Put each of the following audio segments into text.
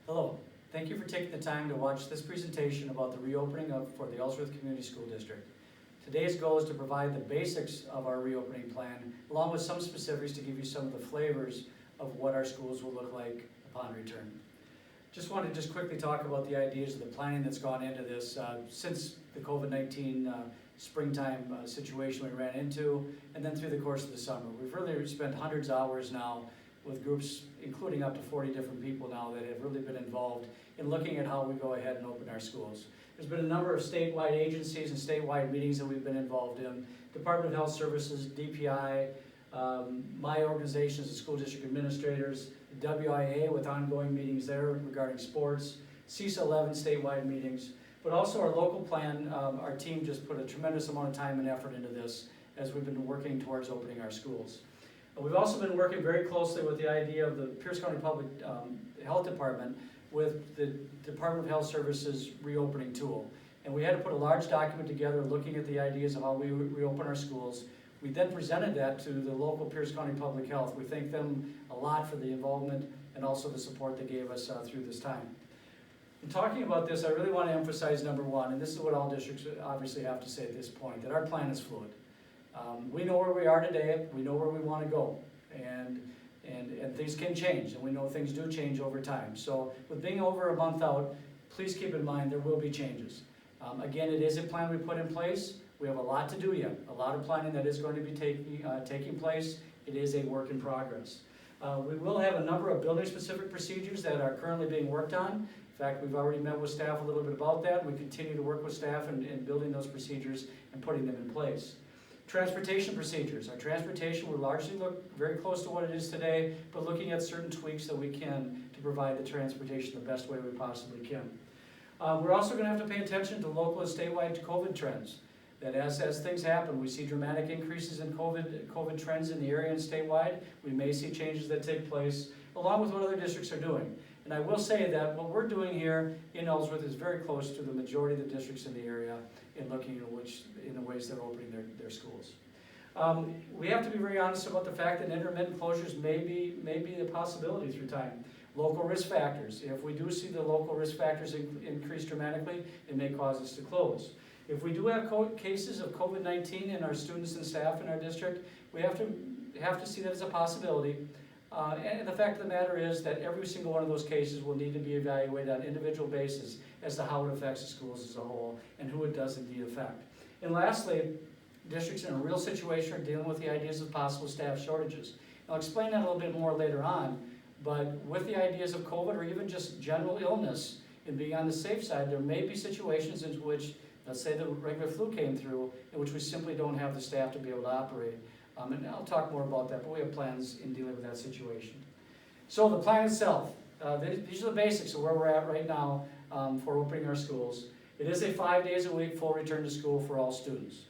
Hello, thank you for taking the time to watch this presentation about the reopening for the Ellsworth Community School District. Today's goal is to provide the basics of our reopening plan, along with some specifics to give you some of the flavors of what our schools will look like upon return. Just wanted to quickly talk about the ideas of the planning that's gone into this since the COVID-19 springtime situation we ran into, and then through the course of the summer. We've really spent hundreds of hours now with groups, including up to 40 different people now that have really been involved in looking at how we go ahead and open our schools. There's been a number of statewide agencies and statewide meetings that we've been involved in. Department of Health Services, DPI, my organization as the school district administrators, the WIA with ongoing meetings there regarding sports, CISA 11 statewide meetings, but also our local plan. Our team just put a tremendous amount of time and effort into this as we've been working towards opening our schools. We've also been working very closely with the idea of the Pierce County Public Health Department with the Department of Health Services reopening tool. And we had to put a large document together looking at the ideas of how we reopen our schools. We then presented that to the local Pierce County Public Health. We thank them a lot for the involvement and also the support they gave us through this time. In talking about this, I really want to emphasize number one, and this is what all districts obviously have to say at this point, that our plan is fluid. We know where we are today, we know where we want to go, and things can change, and we know things do change over time. So with being over a month out, please keep in mind there will be changes. Again, it is a plan we put in place. We have a lot to do yet, a lot of planning that is going to be taking place. It is a work in progress. We will have a number of building-specific procedures that are currently being worked on. In fact, we've already met with staff a little bit about that. We continue to work with staff in building those procedures and putting them in place. Transportation procedures. Our transportation will largely look very close to what it is today, but looking at certain tweaks that we can to provide the transportation the best way we possibly can. We're also going to have to pay attention to local and statewide COVID trends. That as things happen, we see dramatic increases in COVID trends in the area and statewide. We may see changes that take place, along with what other districts are doing. And I will say that what we're doing here in Ellsworth is very close to the majority of the districts in the area in looking at the ways they're opening their schools. We have to be very honest about the fact that intermittent closures may be a possibility through time. Local risk factors. If we do see the local risk factors increase dramatically, it may cause us to close. If we do have cases of COVID-19 in our students and staff in our district, we have to see that as a possibility. And the fact of the matter is that every single one of those cases will need to be evaluated on an individual basis as to how it affects the schools as a whole and who it does indeed affect. And lastly, districts in a real situation are dealing with the ideas of possible staff shortages. I'll explain that a little bit more later on, but with the ideas of COVID or even just general illness and being on the safe side, there may be situations in which, let's say the regular flu came through, in which we simply don't have the staff to be able to operate. And I'll talk more about that, but we have plans in dealing with that situation. So the plan itself, these are the basics of where we're at right now for opening our schools. It is a 5 days a week full return to school for all students.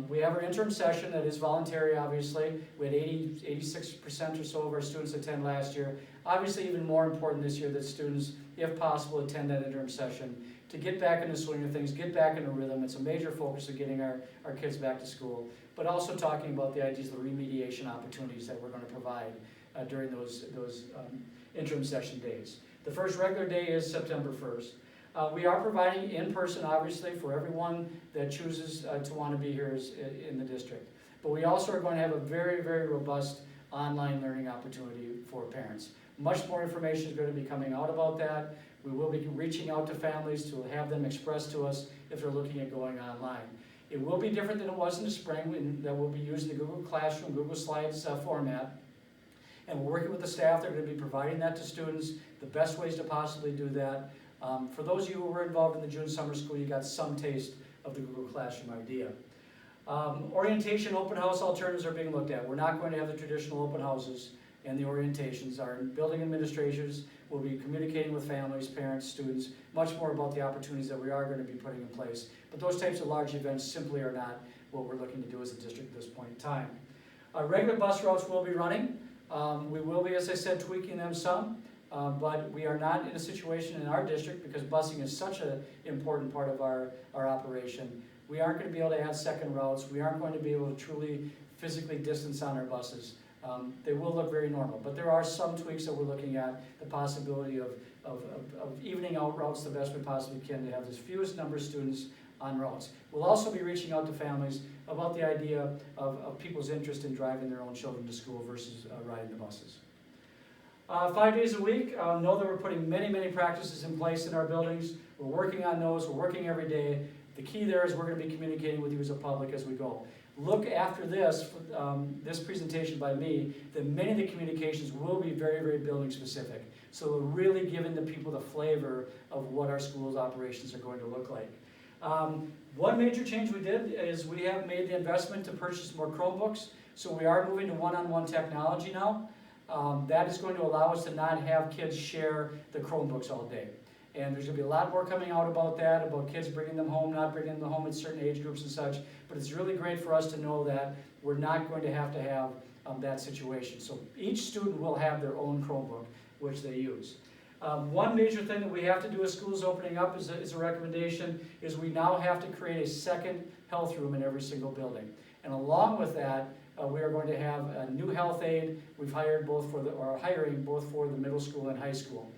We have our interim session that is voluntary, obviously. We had 86% or so of our students attend last year. Obviously, even more important this year that students, if possible, attend that interim session to get back in the swing of things, get back in a rhythm. It's a major focus of getting our kids back to school, but also talking about the ideas of the remediation opportunities that we're going to provide during those interim session days. The first regular day is September 1st. We are providing in-person, obviously, for everyone that chooses to want to be here in the district. But we also are going to have a very, very robust online learning opportunity for parents. Much more information is going to be coming out about that. We will be reaching out to families to have them express to us if they're looking at going online. It will be different than it was in the spring, that we'll be using the Google Classroom, Google Slides format. And we're working with the staff. They're going to be providing that to students, the best ways to possibly do that. For those of you who were involved in the June summer school, you got some taste of the Google Classroom idea. Orientation open house alternatives are being looked at. We're not going to have the traditional open houses and the orientations. Our building administrators will be communicating with families, parents, students, much more about the opportunities that we are going to be putting in place. But those types of large events simply are not what we're looking to do as a district at this point in time. Regular bus routes will be running. We will be, as I said, tweaking them some, but we are not in a situation in our district, because busing is such an important part of our operation. We aren't going to be able to add second routes. We aren't going to be able to truly physically distance on our buses. They will look very normal, but there are some tweaks that we're looking at, the possibility of evening out routes the best we possibly can to have the fewest number of students on routes. We'll also be reaching out to families about the idea of people's interest in driving their own children to school versus riding the buses. 5 days a week, know that we're putting many practices in place in our buildings. We're working on those, we're working every day. The key there is we're going to be communicating with you as a public as we go. Look after this, this presentation by me, that many of the communications will be very building specific. So we're really giving the people the flavor of what our school's operations are going to look like. One major change we did is we have made the investment to purchase more Chromebooks. So we are moving to one-on-one technology now. That is going to allow us to not have kids share the Chromebooks all day. And there's going to be a lot more coming out about that, about kids bringing them home, not bringing them home at certain age groups and such. But it's really great for us to know that we're not going to have that situation. So each student will have their own Chromebook, which they use. One major thing that we have to do as schools opening up is a recommendation, is we now have to create a second health room in every single building. And along with that, we are going to have a new health aide. We've hired hiring both for the middle school and high school.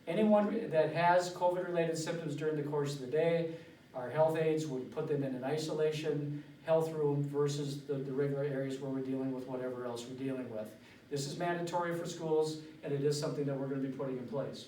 Anyone that has COVID-related symptoms during the course of the day, our health aides would put them in an isolation health room versus the regular areas where we're dealing with whatever else we're dealing with. This is mandatory for schools, and it is something that we're going to be putting in place.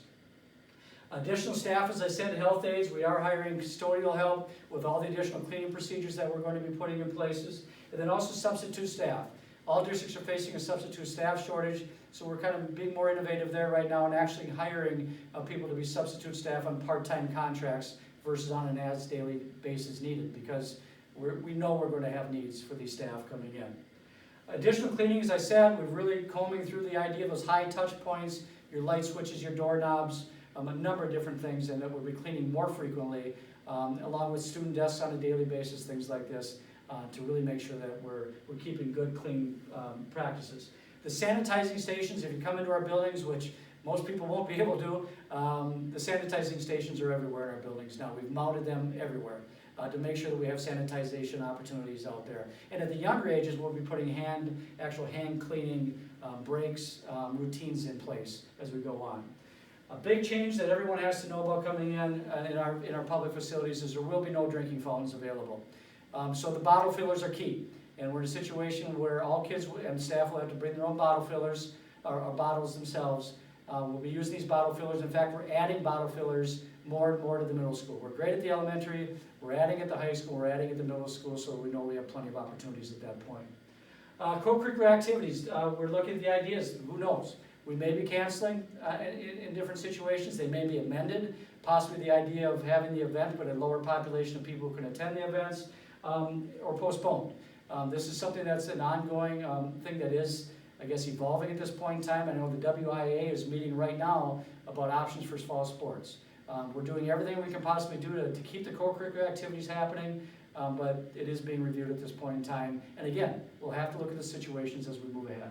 Additional staff, as I said, health aides. We are hiring custodial help with all the additional cleaning procedures that we're going to be putting in places. And then also substitute staff. All districts are facing a substitute staff shortage, so we're kind of being more innovative there right now and actually hiring people to be substitute staff on part-time contracts versus on an as-daily basis needed, because we know we're going to have needs for these staff coming in. Additional cleaning, as I said, we're really combing through the idea of those high touch points, your light switches, your doorknobs, a number of different things, and that we'll be cleaning more frequently, along with student desks on a daily basis, things like this, to really make sure that we're keeping good, clean practices. The sanitizing stations, if you come into our buildings, which most people won't be able to, the sanitizing stations are everywhere in our buildings now. We've mounted them everywhere to make sure that we have sanitization opportunities out there. And at the younger ages, we'll be putting actual hand cleaning breaks, routines in place as we go on. A big change that everyone has to know about coming in our public facilities is there will be no drinking fountains available. So the bottle fillers are key. And we're in a situation where all kids and staff will have to bring their own bottle fillers, or bottles themselves. We'll be using these bottle fillers. In fact, we're adding bottle fillers more and more to the middle school. We're great at the elementary, we're adding at the high school, we're adding at the middle school, so we know we have plenty of opportunities at that point. Co-curricular activities, we're looking at the ideas, who knows? We may be canceling in different situations, they may be amended, possibly the idea of having the event but a lower population of people who can attend the events, or postponed. This is something that's an ongoing thing that is, I guess, evolving at this point in time. I know the WIA is meeting right now about options for fall sports. We're doing everything we can possibly do to keep the co-curricular activities happening, but it is being reviewed at this point in time. And again, we'll have to look at the situations as we move ahead.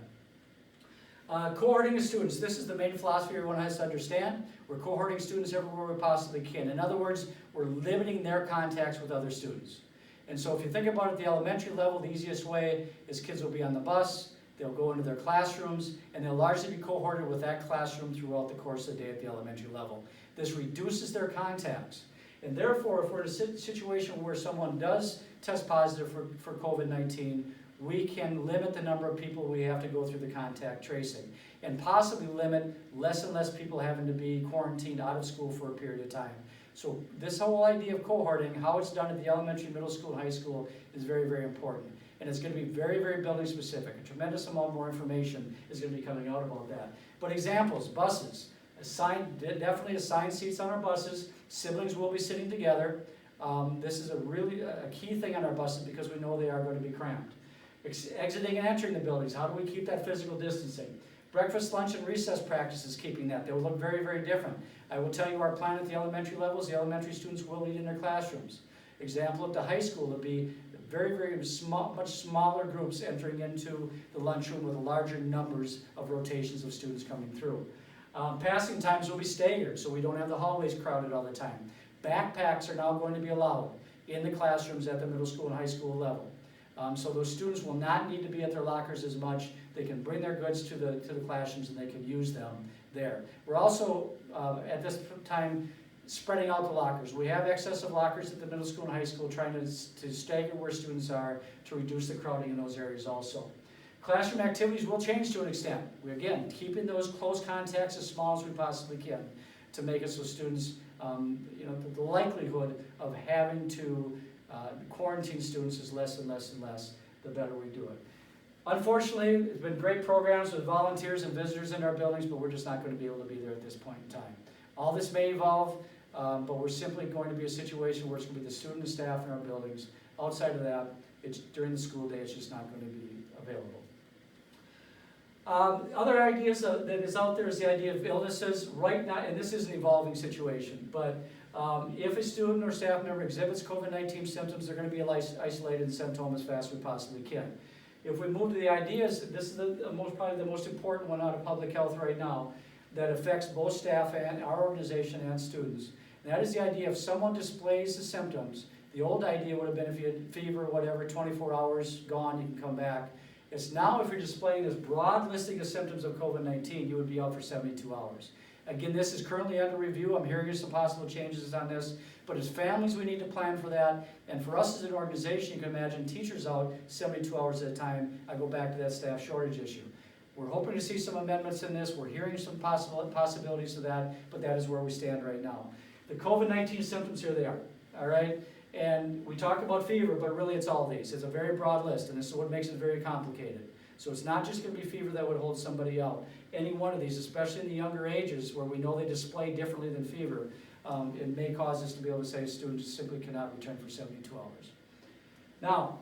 Cohorting of students. This is the main philosophy everyone has to understand. We're cohorting students everywhere we possibly can. In other words, we're limiting their contacts with other students. And so if you think about it at the elementary level, the easiest way is kids will be on the bus, they'll go into their classrooms, and they'll largely be cohorted with that classroom throughout the course of the day at the elementary level. This reduces their contacts. And therefore, if we're in a situation where someone does test positive for COVID-19, we can limit the number of people we have to go through the contact tracing, and possibly limit less and less people having to be quarantined out of school for a period of time. So this whole idea of cohorting, how it's done at the elementary, middle school, and high school is very important. And it's going to be very building specific. A tremendous amount more information is going to be coming out about that. But examples, buses. Definitely assigned seats on our buses. Siblings will be sitting together. This is a key thing on our buses because we know they are going to be cramped. Exiting and entering the buildings, how do we keep that physical distancing? Breakfast, lunch, and recess practices, keeping that. They will look very different. I will tell you our plan at the elementary levels, the elementary students will eat in their classrooms. Example at the high school, it'll be very small, much smaller groups entering into the lunchroom with larger numbers of rotations of students coming through. Passing times will be staggered, so we don't have the hallways crowded all the time. Backpacks are now going to be allowed in the classrooms at the middle school and high school level. So those students will not need to be at their lockers as much. They can bring their goods to the classrooms and they can use them there. We're also, at this time, spreading out the lockers. We have excessive lockers at the middle school and high school, trying to stagger where students are to reduce the crowding in those areas also. Classroom activities will change to an extent. We, again, keeping those close contacts as small as we possibly can to make it so students, the likelihood of having to quarantine students is less and less and less, the better we do it. Unfortunately, there's been great programs with volunteers and visitors in our buildings, but we're just not going to be able to be there at this point in time. All this may evolve, but we're simply going to be a situation where it's going to be the student and staff in our buildings. Outside of that, it's during the school day, it's just not going to be available. Other ideas that is out there is the idea of illnesses. Right now, and this is an evolving situation, but if a student or staff member exhibits COVID-19 symptoms, they're going to be isolated and sent home as fast as we possibly can. If we move to the ideas, this is probably the most important one out of public health right now that affects both staff and our organization and students. And that is the idea if someone displays the symptoms. The old idea would have been if you had fever, whatever, 24 hours, gone, you can come back. It's now if you're displaying this broad listing of symptoms of COVID-19, you would be out for 72 hours. Again, this is currently under review. I'm hearing some possible changes on this, but as families, we need to plan for that. And for us as an organization, you can imagine teachers out 72 hours at a time. I go back to that staff shortage issue. We're hoping to see some amendments in this. We're hearing some possibilities of that, but that is where we stand right now. The COVID-19 symptoms, here they are, all right? And we talk about fever, but really it's all these. It's a very broad list, and this is what makes it very complicated. So it's not just going to be fever that would hold somebody out. Any one of these, especially in the younger ages where we know they display differently than fever, it may cause us to be able to say students simply cannot return for 72 hours. Now,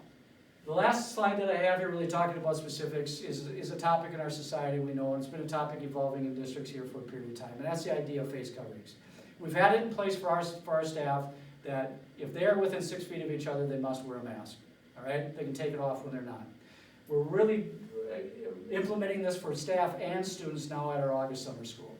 the last slide that I have here really talking about specifics is a topic in our society we know, and it's been a topic evolving in districts here for a period of time, and that's the idea of face coverings. We've had it in place for our staff that if they are within 6 feet of each other, they must wear a mask, all right? They can take it off when they're not. We're really implementing this for staff and students now at our August summer school.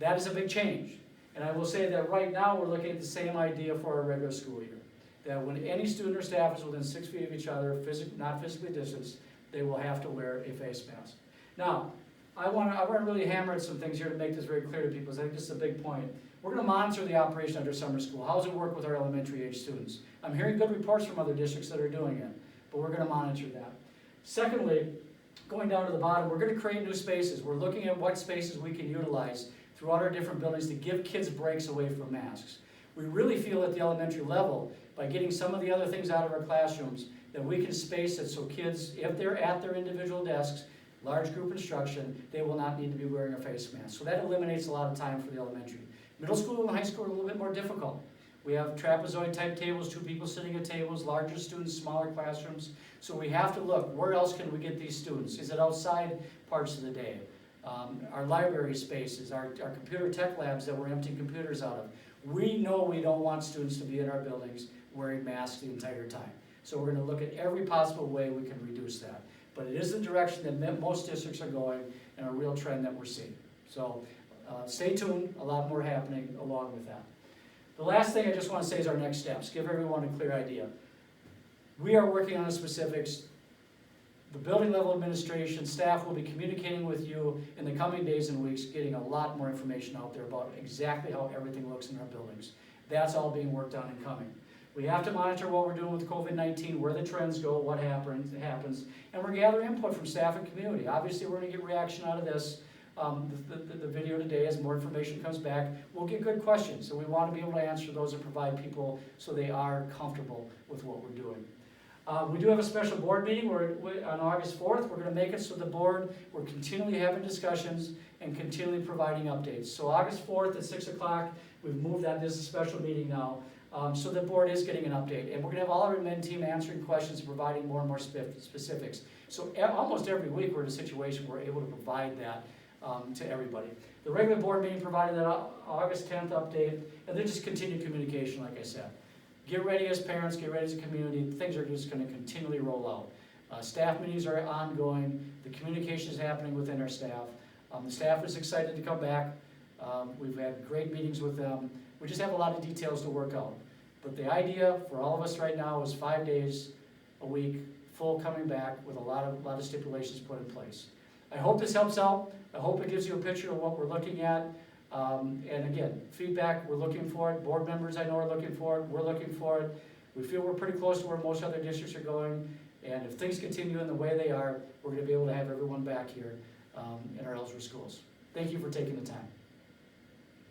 That is a big change. And I will say that right now we're looking at the same idea for our regular school year. That when any student or staff is within 6 feet of each other, not physically distanced, they will have to wear a face mask. Now, I want to really hammer at some things here to make this very clear to people, because I think this is a big point. We're going to monitor the operation under summer school. How does it work with our elementary age students? I'm hearing good reports from other districts that are doing it, but we're going to monitor that. Secondly, going down to the bottom, we're going to create new spaces. We're looking at what spaces we can utilize throughout our different buildings to give kids breaks away from masks. We really feel at the elementary level, by getting some of the other things out of our classrooms, that we can space it so kids, if they're at their individual desks, large group instruction, they will not need to be wearing a face mask. So that eliminates a lot of time for the elementary. Middle school and high school are a little bit more difficult. We have trapezoid type tables, 2 people sitting at tables, larger students, smaller classrooms. So we have to look, where else can we get these students? Is it outside parts of the day? Our library spaces, our computer tech labs that we're emptying computers out of. We know we don't want students to be in our buildings wearing masks the entire time. So we're going to look at every possible way we can reduce that. But it is the direction that most districts are going and a real trend that we're seeing. So stay tuned, a lot more happening along with that. The last thing I just want to say is our next steps. Give everyone a clear idea. We are working on the specifics. The building level administration, staff will be communicating with you in the coming days and weeks, getting a lot more information out there about exactly how everything looks in our buildings. That's all being worked on and coming. We have to monitor what we're doing with COVID-19, where the trends go, what happens, and we're gathering input from staff and community. Obviously, we're going to get reaction out of this. The video today, as more information comes back, we'll get good questions, and we want to be able to answer those and provide people so they are comfortable with what we're doing. We do have a special board meeting on August 4th. We're going to make it so the board, we're continually having discussions and continually providing updates. So August 4th at 6 o'clock, we've moved that. This is a special meeting now. So the board is getting an update. And we're going to have all our admin team answering questions, providing more and more specifics. So almost every week we're in a situation where we're able to provide that to everybody. The regular board meeting provided that August 10th update, and then just continued communication, like I said. Get ready as parents, get ready as a community. Things are just going to continually roll out. Staff meetings are ongoing. The communication is happening within our staff. The staff is excited to come back. We've had great meetings with them. We just have a lot of details to work out. But the idea for all of us right now is 5 days, a week, full coming back with a lot of stipulations put in place. I hope this helps out. I hope it gives you a picture of what we're looking at. And again, feedback, we're looking for it. Board members I know are looking for it. We're looking for it. We feel we're pretty close to where most other districts are going. And if things continue in the way they are, we're going to be able to have everyone back here in our Ellsworth schools. Thank you for taking the time.